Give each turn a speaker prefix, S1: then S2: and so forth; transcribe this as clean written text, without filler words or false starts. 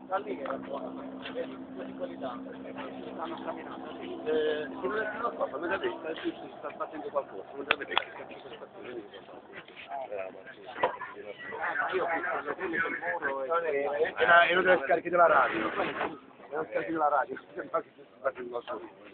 S1: Da lì era buono, vedi quelli là, stanno camminando. Se non è stato qua, fammi da destra, si sta battendo qualcosa, fammi da vedere che cazzo sta facendo. Ma io ho visto quelli del muro e non delle scariche della radio. È una scarica della radio, sembra che si sta facendo qualcosa.